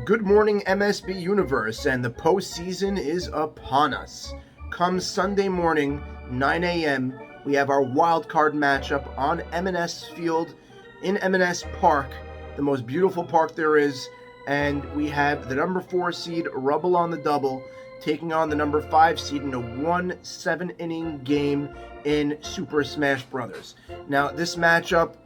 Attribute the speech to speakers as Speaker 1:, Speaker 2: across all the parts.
Speaker 1: Good morning, MSB Universe, and the postseason is upon us. Come Sunday morning, 9 a.m., we have our wild card matchup on M&S Field in M&S Park, the most beautiful park there is, and we have the number 4 seed Rubble on the Double taking on the number 5 seed in a 1-7-inning game in Super Smash Bros. Now, this matchup,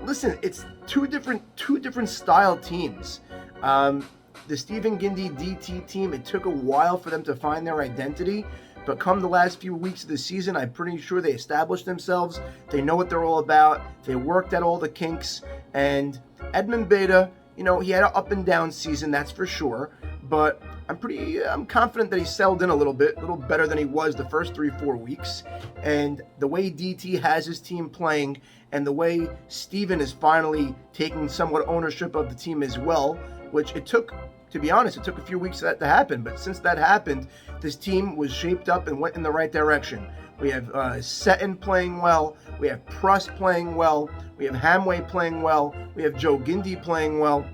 Speaker 1: listen, it's two different style teams. The Stephen Gindy DT team, it took a while for them to find their identity, but come the last few weeks of the season, I'm pretty sure they established themselves. They know what they're all about. They worked at all the kinks. And Edmund Beta, he had an up and down season, that's for sure. But I'm confident that he settled in a little better than he was the first 3-4 weeks. And the way DT has his team playing, and the way Steven is finally taking somewhat ownership of the team as well, which it took, to be honest, it took a few weeks for that to happen. But since that happened, this team was shaped up and went in the right direction. We have Seton playing well. We have Pruss playing well. We have Hamway playing well. We have Joe Gindy playing well.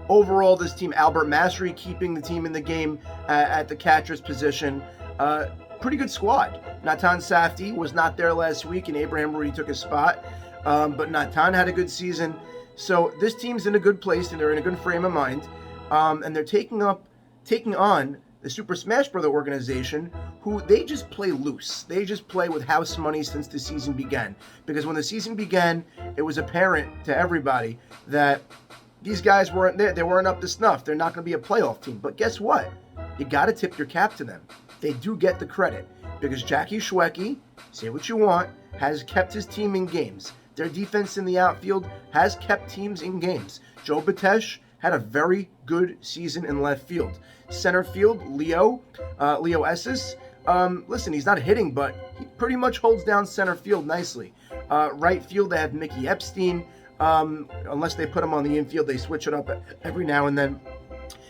Speaker 1: Overall, this team, Albert Mastery keeping the team in the game at the catcher's position. Pretty good squad. Natan Safdie was not there last week, and Abraham Rudy took his spot. But Natan had a good season. So this team's in a good place, and they're in a good frame of mind. And they're taking on the Super Smash Bros. Organization, who they just play loose. They just play with house money since the season began. Because when the season began, it was apparent to everybody that these guys weren't there. They weren't up to snuff. They're not going to be a playoff team. But guess what? You got to tip your cap to them. They do get the credit because Jackie Schwecke, say what you want, has kept his team in games. Their defense in the outfield has kept teams in games. Joe Batesh had a very good season in left field. Center field, Leo Esses, listen, he's not hitting, but he pretty much holds down center field nicely. Right field, they have Mickey Epstein. Unless they put him on the infield, they switch it up every now and then.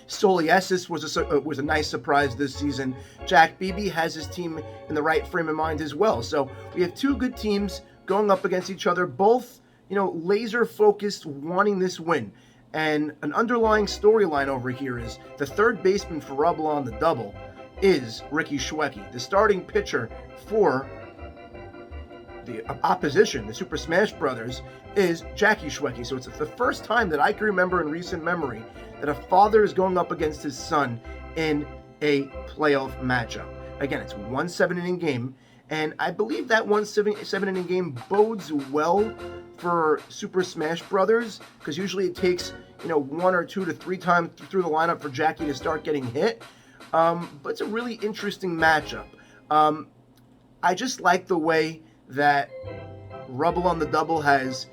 Speaker 1: Soliesis was a nice surprise this season. Jack Beebe has his team in the right frame of mind as well. So we have two good teams going up against each other, both laser focused, wanting this win. And an underlying storyline over here is the third baseman for Rubble on the Double is Ricky Schwecke, the starting pitcher for the opposition, the Super Smash Brothers, is Jackie Schwecke. So it's the first time that I can remember in recent memory that a father is going up against his son in a playoff matchup. Again, it's 1-7-inning game, and I believe that 1-7-inning game bodes well for Super Smash Brothers, because usually it takes 1 or 2 to 3 times through the lineup for Jackie to start getting hit. But it's a really interesting matchup. I just like the way that Rubble on the Double has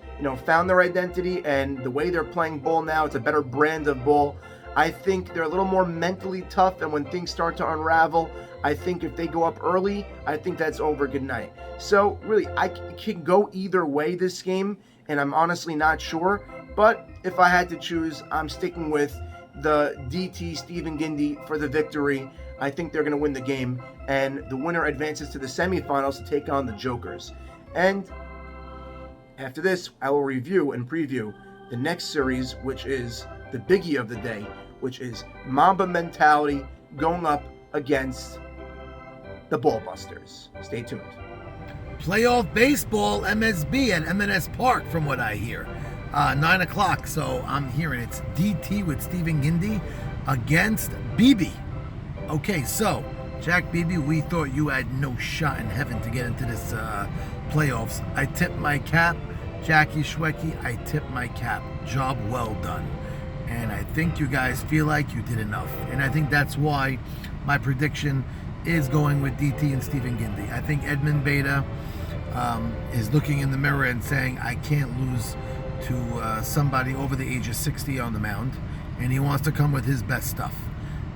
Speaker 1: found their identity, and the way they're playing ball now, it's a better brand of ball. I think they're a little more mentally tough, and when things start to unravel, I think if they go up early, I think that's over. Good night. So really, I can go either way this game, and I'm honestly not sure. But if I had to choose, I'm sticking with the DT Stephen Gindy for the victory. I think they're going to win the game, and the winner advances to the semifinals to take on the Jokers. And after this, I will review and preview the next series, which is the biggie of the day, which is Mamba Mentality going up against the Ballbusters. Stay tuned.
Speaker 2: Playoff baseball, MSB at M&S Park, from what I hear. 9 o'clock, so I'm hearing it's DT with Stephen Gindy against Beebe. Okay, so, Jack Beebe, we thought you had no shot in heaven to get into this playoffs. I tip my cap. Jackie Schwecke, I tip my cap. Job well done. And I think you guys feel like you did enough. And I think that's why my prediction is going with DT and Stephen Gindy. I think Edmund Beta is looking in the mirror and saying, I can't lose to somebody over the age of 60 on the mound. And he wants to come with his best stuff.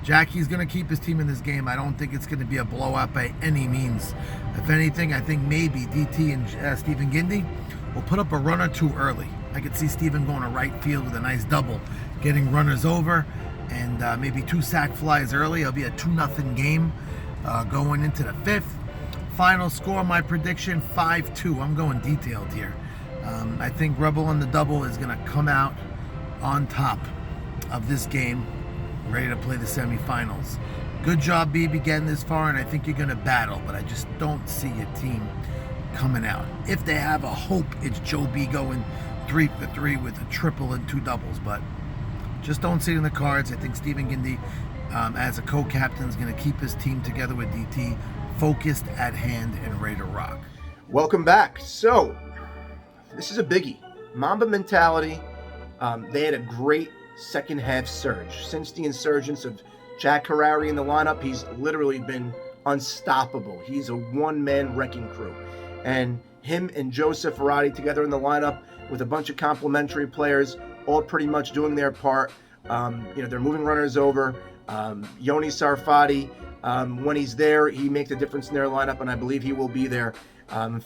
Speaker 2: Jackie's going to keep his team in this game. I don't think it's going to be a blowout by any means. If anything, I think maybe DT and Stephen Gindy will put up a run or two early. I could see Stephen going to right field with a nice double, getting runners over, and maybe 2 sac flies early. It'll be a 2-0 game going into the 5th. Final score, my prediction, 5-2. I'm going detailed here. I think Rubble on the Double is going to come out on top of this game, ready to play the semifinals. Good job, BB, getting this far, and I think you're going to battle, but I just don't see your team coming out. If they have a hope, it's Joe B going 3 for 3 with a triple and 2 doubles, but just don't see it in the cards. I think Stephen Gindy, as a co-captain, is going to keep his team together with DT, focused, at hand, and ready to rock.
Speaker 1: Welcome back. So, this is a biggie. Mamba mentality. They had a great second half surge. Since the insurgence of Jack Harari in the lineup, he's literally been unstoppable. He's a one-man wrecking crew. And him and Joseph Verratti together in the lineup with a bunch of complementary players, all pretty much doing their part. They're moving runners over. Yoni Sarfati, when he's there, he makes a difference in their lineup, and I believe he will be there.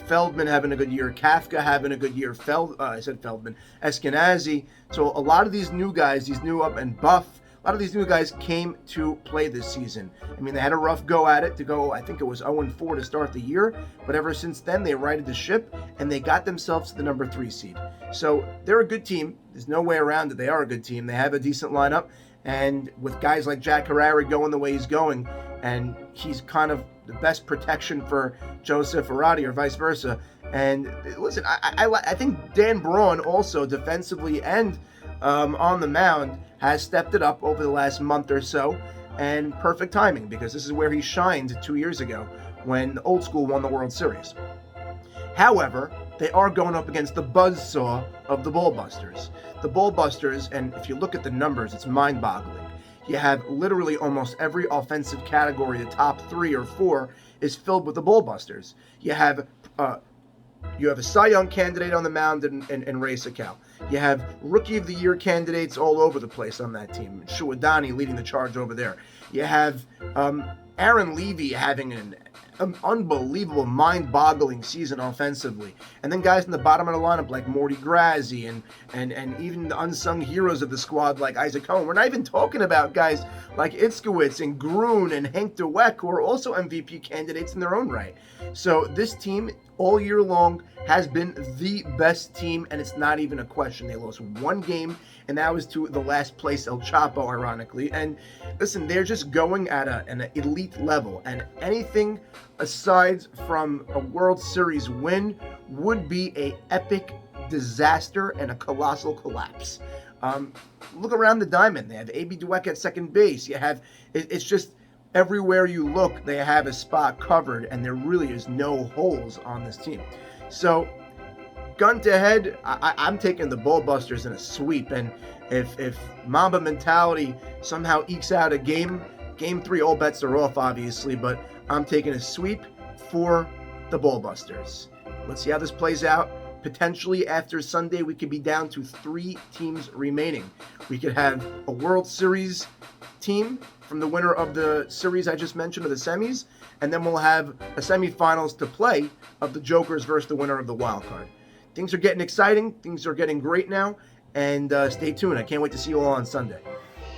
Speaker 1: Feldman having a good year. Kafka having a good year. Feldman. Eskenazi. So a lot of these new guys, these new up and Buff, a lot of these new guys came to play this season. I mean, they had a rough go at it to go, I think it was 0-4 to start the year, but ever since then, they righted the ship, and they got themselves to the number 3 seed. So they're a good team. There's no way around it. They are a good team. They have a decent lineup, and with guys like Jack Harari going the way he's going, and he's kind of the best protection for Joseph Verratti or vice versa. And listen, I think Dan Braun also defensively and on the mound has stepped it up over the last month or so, and perfect timing, because this is where he shined 2 years ago when the old school won the World Series. However, they are going up against the buzzsaw of the Bullbusters. The Bullbusters, and if you look at the numbers, it's mind-boggling. You have literally almost every offensive category, the top 3 or 4, is filled with the Bullbusters. You have a Cy Young candidate on the mound in Ray Sakal. You have Rookie of the Year candidates all over the place on that team. Shuadani leading the charge over there. You have Aaron Levy having an unbelievable, mind-boggling season offensively. And then guys in the bottom of the lineup like Morty Grazzi and even the unsung heroes of the squad like Isaac Cohen. We're not even talking about guys like Itzkowitz and Grun and Hank DeWeck, who are also MVP candidates in their own right. So this team all year long has been the best team, and it's not even a question. They lost one game, and that was to the last place El Chapo, ironically. And listen, they're just going at an elite level, and anything aside from a World Series win would be a epic disaster and a colossal collapse. Look around the diamond. They have A.B. Dweck at second base. It's just everywhere you look, they have a spot covered, and there really is no holes on this team. So, gun to head, I'm taking the Bullbusters in a sweep. And if Mamba mentality somehow ekes out a game 3, all bets are off, obviously, but I'm taking a sweep for the Bullbusters. Let's see how this plays out. Potentially after Sunday, we could be down to 3 teams remaining. We could have a World Series team from the winner of the series I just mentioned, of the semis, and then we'll have a semifinals to play of the Jokers versus the winner of the wild card. Things are getting exciting. Things are getting great now, and stay tuned. I can't wait to see you all on Sunday.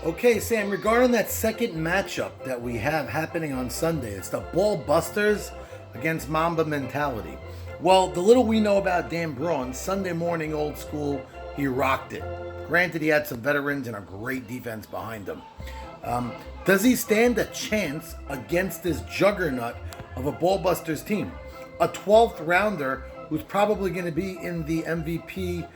Speaker 2: Okay, Sam, regarding that second matchup that we have happening on Sunday, it's the Bullbusters against Mamba Mentality. Well, the little we know about Dan Braun, Sunday morning, old school, he rocked it. Granted, he had some veterans and a great defense behind him. Does he stand a chance against this juggernaut of a Bullbusters team? A 12th rounder who's probably going to be in the MVP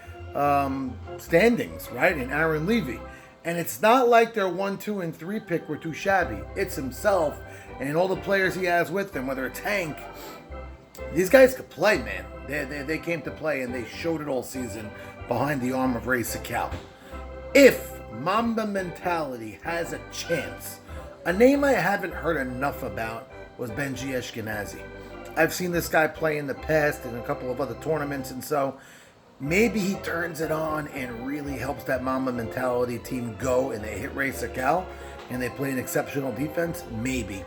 Speaker 2: standings, right? In Aaron Levy. And it's not like their 1, 2, and 3 pick were too shabby. It's himself and all the players he has with him, whether it's Hank. These guys could play, man. They came to play, and they showed it all season behind the arm of Ray Sakal. If Mamba Mentality has a chance, a name I haven't heard enough about was Benji Eskenazi. I've seen this guy play in the past in a couple of other tournaments, and so maybe he turns it on and really helps that Mamba Mentality team go, and they hit Ray Sakal, and they play an exceptional defense. Maybe.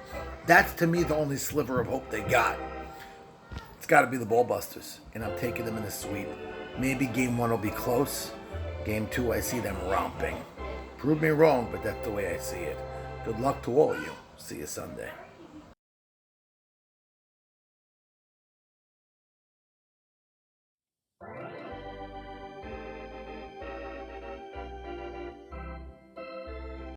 Speaker 2: That's, to me, the only sliver of hope they got. It's got to be the Bullbusters, and I'm taking them in a sweep. Maybe game 1 will be close. Game 2, I see them romping. Prove me wrong, but that's the way I see it. Good luck to all of you. See you Sunday.